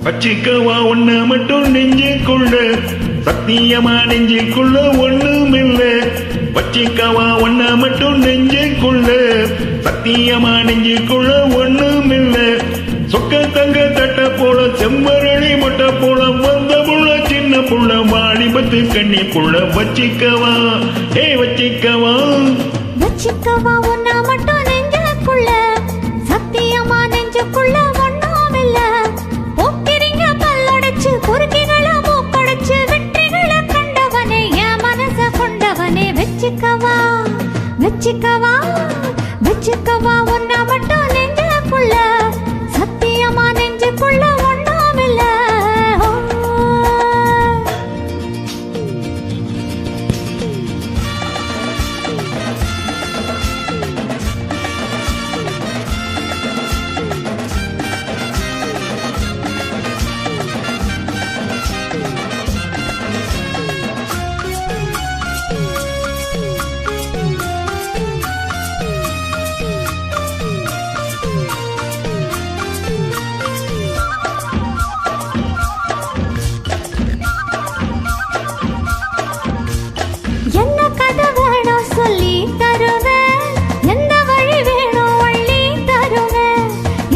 வச்சிக்கவா ஒண்ணு மட்டும் நெஞ்சுக்குள்ள, சத்தியமா நெஞ்சுக்குள்ள ஒண்ணும் இல்ல. வச்சிக்கவா ஒண்ண மட்டும் நெஞ்சுக்குள்ள, சத்தியமா நெஞ்சுக்குள்ள ஒண்ணும் இல்ல. சொக்க தங்க தட்ட போல செம்மரளி மொட்டை போல வந்த புள்ள சின்ன புள்ள வாலிபத்து கண்ணி புள்ள. வச்சிக்கவா வச்சிக்கவா வச்சிக்கவா ஒண்ண மட்டும் நெஞ்சுக்குள்ள, சத்தியமா நெஞ்சுக்குள்ள ஒண்ணும் இல்ல. போக்கிரிங்க பல்லடைச்சு பொறுக்கிகள மூக்கடைச்சு வெற்றிகளை கண்டவனே என் மனச கொண்டவனே. வச்சிக்கவா வச்சிக்கவா வச்சிக்கவா ஒண்ண மட்டும் நெஞ்சுக்குள்ள, சத்தியமா நெஞ்சுக்குள்ள ஒண்ணும் இல்ல. என்ன கதை வேணும் சொல்லி தருவேன், எந்த வழி வேணும் வழி தருவேன்.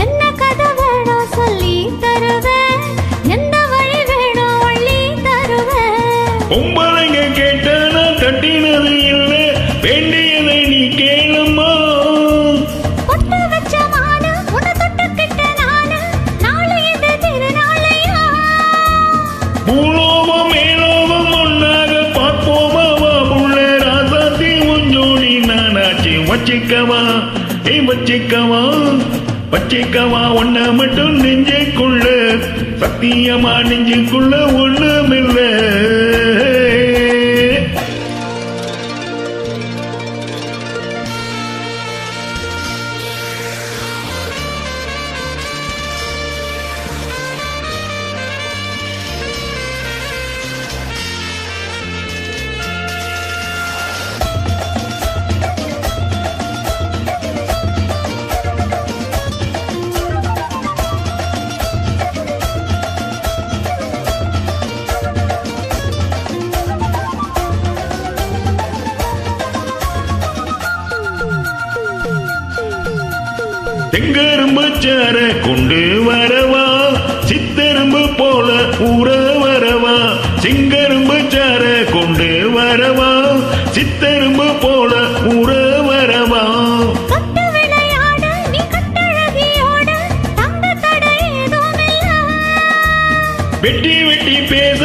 என்ன கதை வேணும் சொல்லி தருவேன், எந்த வழி வேணும் வழி தருவேன். பொம்பளைங்க கேட்ட நான் தட்டினது இல்ல, வேண்டியதை நீ கேளம்மா. பொட்டு வச்ச மானு உன்னை தொட்டுக்கிட்ட நானு, நாளை இது திருநாளையா. பூலோகம் மேலோகம் ஒன்னாக பார்ப்போமா வா புள்ள, ராசாத்தி உஞ்சோடி நானாச்சு. வச்சிக்கவா வச்சிக்கவா வச்சிக்கவா ஒண்ண மட்டும் நெஞ்சுக்குள்ள, சத்தியமா நெஞ்சுக்குள்ள ஒண்ணுமில்ல. செங்கரும்பு சார கொண்டு வரவா, சித்தரும்பு போல ஊற வரவா. செங்கரும்பு சார கொண்டு வரவா, சித்தரும்பு போல ஊற வரவா. கட்டு விளையாட நீ கட்டழகியோட, தங்க தடை ஏதும் இல்ல. வெட்டி வெட்டி பேச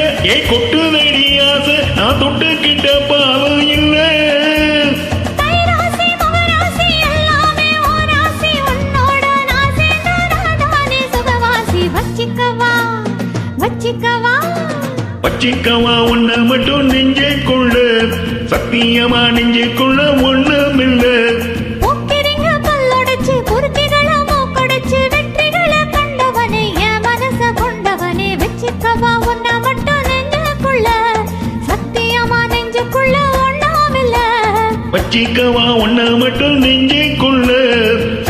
கொட்டுதடி ஆசை, நான் தொட்டுக்கிட்ட பாவம் இல்ல. தைராசி மகராசி எல்லாமே ஓராசி, உன்னோட நான் சேர்ந்தா நானே சுகவாசி. வச்சிக்கவா வச்சிக்கவா வச்சிக்கவா ஒண்ண மட்டும் நெஞ்சுக்குள்ள, சத்தியமா நெஞ்சுக்குள்ள ஒண்ணுமில்ல. போக்கிரிங்க பல்லடைச்சு பொறுக்கிகள மூக்கடைச்சு வெற்றிகளை கண்டவனே என் மனச கொண்டவனே. வச்சிக்கவா ஒண்ண மட்டும் நெஞ்சுக்குள்ள, சத்தியமா நெஞ்சுக்குள்ள ஒண்ணும் இல்ல. வச்சிக்கவா ஒண்ண மட்டும் நெஞ்சுக்குள்ள,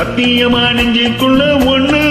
சத்தியமா நெஞ்சுக்குள்ள ஒண்ணு